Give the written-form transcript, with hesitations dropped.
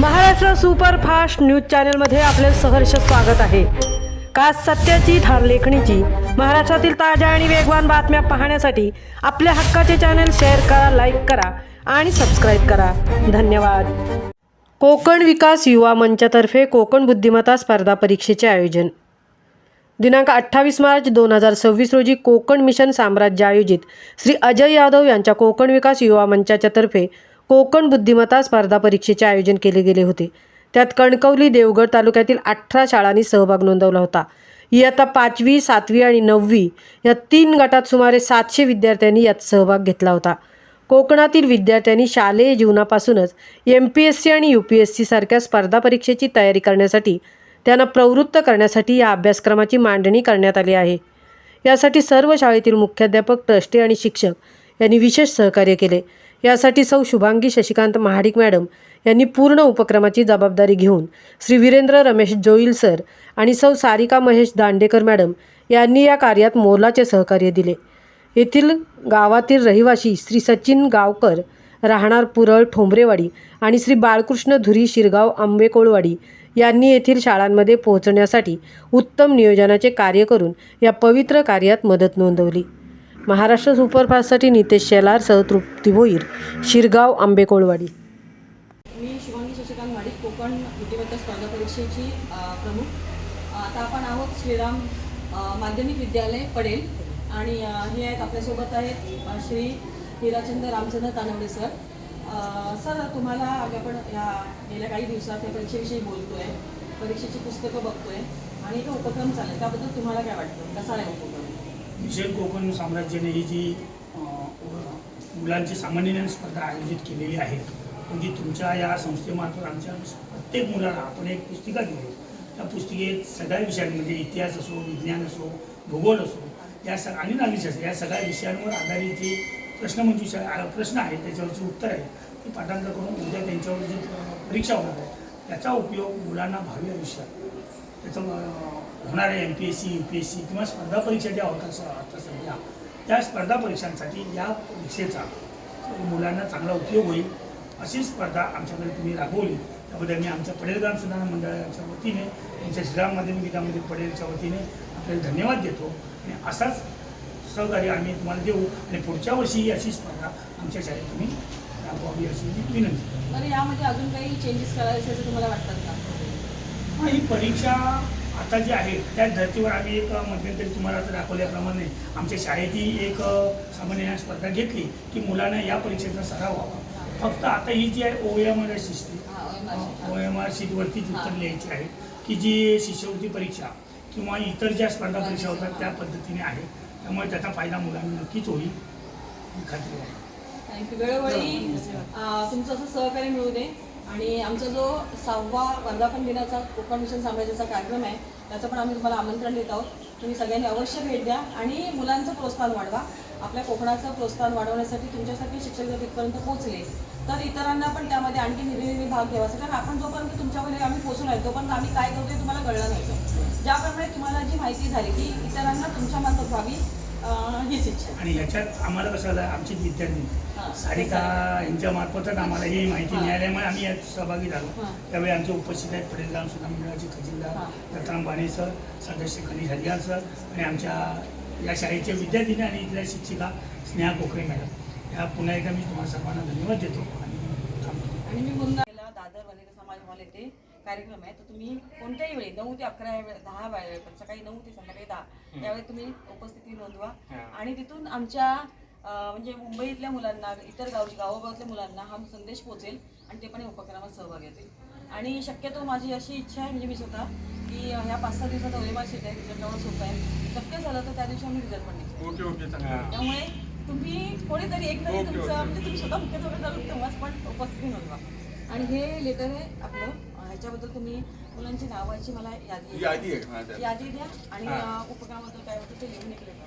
Maharashtra superfast news चॅनलमध्ये आपले सहर्ष स्वागत आहे। खास सत्याची थार लेखणीची महाराष्ट्रातील ताज्या आणि वेगवान बातम्या पाहण्यासाठी आपल्या हक्काचे चॅनल शेअर करा, लाईक करा आणि सबस्क्राइब करा। धन्यवाद। कोकण विकास युवा मंचातर्फे कोकण बुद्धिमत्ता स्पर्धा परीक्षेचे आयोजन। दिनांक 28 मार्च 2026 रोजी कोकण मिशन साम्राज्य आयोजित श्री अजय यादव यांच्या कोकण विकास युवा मंचाच्या तर्फे कोकण बुद्धिमत्ता स्पर्धा परीक्षेचे आयोजन केले गेले होते। त्यात कणकवली, देवगड तालुक्यातील 18 शाळांनी सहभाग नोंदवला होता। इयत्ता 5वी, 7वी आणि 9वी या 3 गटात सुमारे 700 विद्यार्थ्यांनी यात सहभाग घेतला होता। कोकणातील विद्यार्थ्यांनी शालेय जीवनापासूनच MPSC आणि UPSC सारख्या स्पर्धा परीक्षेची तयारी करण्यासाठी त्यांना प्रवृत्त करण्यासाठी या अभ्यासक्रमाची मांडणी करण्यात आली आहे। यासाठी सर्व शाळेतील मुख्याध्यापक, ट्रस्टी आणि शिक्षक यांनी विशेष सहकार्य केले। यासाठी सौ शुभांगी शशिकांत महाडिक मॅडम यांनी पूर्ण उपक्रमाची जबाबदारी घेऊन श्री वीरेंद्र रमेश जोईल सर आणि सौ सारिका महेश दांडेकर मॅडम यांनी या कार्यात मोलाचे सहकार्य दिले। येथील गावातील रहिवासी श्री सचिन गावकर राहणार पुरळ ठोंबरेवाडी आणि श्री बाळकृष्ण धुरी शिरगाव आंबेकोळवाडी यांनी येथील शाळांमध्ये पोहोचण्यासाठी उत्तम नियोजनाचे कार्य करून या पवित्र कार्यात मदत नोंदवली। महाराष्ट्र सुपरफास्टसाठी नितेश शेलार सह तृप्ती भोईर, शिरगाव आंबेकोळवाडी। मी शुभांगी शशिकांत महाडिक, कोकण बुद्धिमत्ता स्पर्धा परीक्षेची प्रमुख। आता आपण आहोत श्रीराम माध्यमिक विद्यालय पडेल आणि हे आहेत आपल्यासोबत आहेत श्री हिराचंद्र रामचंद्र तानवडे सर। सर, तुम्हाला आपण या गेल्या काही दिवसात या परीक्षेविषयी बोलतोय, परीक्षेची पुस्तकं बघतोय आणि तो उपक्रम चालला, त्याबद्दल तुम्हाला काय वाटतं? कसा आहे उपक्रम? मिशन कोकण साम्राज्याने ही जी मुलांची सामान्य ज्ञान स्पर्धा आयोजित केलेली आहे, म्हणजे तुमच्या या संस्थेमार्फत आमच्या प्रत्येक मुलाला आपण एक पुस्तिका दिली। त्या पुस्तिकेत सगळ्या विषयांमध्ये म्हणजे इतिहास असो, विज्ञान असो, भूगोल असो, या आणि नागरिकशास्त्र या सगळ्या विषयांवर आधारित जे प्रश्न आहेत त्याच्यावरची उत्तर आहे ते पाठांतर करून उद्या त्यांच्यावर जी परीक्षा होणार आहे त्याचा उपयोग मुलांना भावी आयुष्यात त्याचा होणार आहे। MPSC, UPSC किंवा स्पर्धा परीक्षा ज्या होतात आता सध्या त्या स्पर्धा परीक्षांसाठी या परीक्षेचा मुलांना चांगला उपयोग होईल अशी स्पर्धा आमच्याकडे तुम्ही राबवली, त्याबद्दल मी आमच्या पडेल ग्राम सुधारणा मंडळाच्या वतीने, आमच्या श्रीराम माध्यमिक विद्यामंदिर पडेलच्या वतीने आपल्याला धन्यवाद देतो आणि असाच सहकार्य आम्ही तुम्हाला देऊ आणि पुढच्या वर्षी ही अशी स्पर्धा आमच्या शाळेत तुम्ही राबवावी अशी विनंती। तर यामध्ये अजून काही चेंजेस करायचे असं तुम्हाला वाटतात का? ही परीक्षा आता जी आहे त्या धर्तीवर आम्ही एक मध्यंतरी तुम्हाला आता दाखवल्याप्रमाणे आमच्या शाळेतही एक सामान्य ज्ञान स्पर्धा घेतली की मुलांना या परीक्षेचा सराव व्हावा। फक्त आता ही जी आहे OMR शीटवरतीच उत्तर लिहायची आहे की जी शिष्यवृत्ती परीक्षा किंवा इतर ज्या स्पर्धा परीक्षा होतात त्या पद्धतीने आहे, त्यामुळे त्याचा फायदा मुलांना नक्कीच होईल ही खात्री आहे। थँक्यू। वेळोवेळी तुमचं असं सहकार्य मिळू दे आणि आमचा जो 6वा वर्धापन दिनाचा कोकण मिशन साम्राज्याचा कार्यक्रम आहे त्याचं पण आम्ही तुम्हाला आमंत्रण देत आहोत। तुम्ही सगळ्यांनी अवश्य भेट द्या आणि मुलांचं प्रोत्साहन वाढवा। आपल्या कोकणाचं प्रोत्साहन वाढवण्यासाठी तुमच्यासाठी शिक्षक जर तिथपर्यंत पोहोचले तर इतरांना पण त्यामध्ये आणखी निर्णय भाग घ्यावा। कारण आपण जोपर्यंत तुमच्याकडे आम्ही पोहोचून आहे तोपर्यंत आम्ही काय करतोय तुम्हाला कळलं नव्हतं। ज्याप्रमाणे तुम्हाला जी माहिती झाली की इतरांना तुमच्या मार्फत व्हावी हीच इच्छा। आणि याच्यात आम्हाला कसं झालं, आमची विद्यार्थी सारिका यांच्या मार्फतच आम्हाला ही माहिती मिळाल्यामुळे आम्ही यात सहभागी झालो। त्यावेळी आमचे उपस्थित आहेत पडेल ग्राम सुधारणा मंडळाचे खजिनदार दत्ताराम बाणे सर, सदस्य खनिज हरियाल सर आणि आमच्या या शाळेचे विद्यार्थी आणि इथल्या शिक्षिका स्नेहा कोकरे मॅडम। या पुन्हा एकदा मी तुम्हाला सर्वांना धन्यवाद देतो आणि मी पुन्हा दादर वनेर समाज हॉल येथे कार्यक्रम आहे, तर तुम्ही कोणत्याही वेळी 9 ते 11 10 वेळेपर्यंत सकाळी 9 ते संध्याकाळी 10 यावेळी तुम्ही उपस्थिती नोंदवा आणि तिथून आमच्या म्हणजे मुंबईतल्या मुलांना, इतर गावोगावातल्या मुलांना हा संदेश पोहोचेल आणि ते पण या उपक्रमात सहभाग घेतील। आणि शक्यतो माझी अशी इच्छा आहे, म्हणजे मी स्वतः की ह्या 5-6 दिवसाचा OMR शीट आहे, रिझल्ट एवढं सोपं आहे, शक्य झालं तर त्या दिवशी आम्ही रिझल्ट पण देतो। त्यामुळे तुम्ही कोणीतरी एकतरी तुमचं म्हणजे तुम्ही स्वतः मुख्यत्वे चालू तेव्हाच पण उपस्थिती नोंदवा। आणि हे लेटर आहे आपलं, ह्याच्याबद्दल तुम्ही मुलांची नावाची मला यादी द्या आणि उपक्रमाबद्दल काय होतं ते लिहून एक लेटर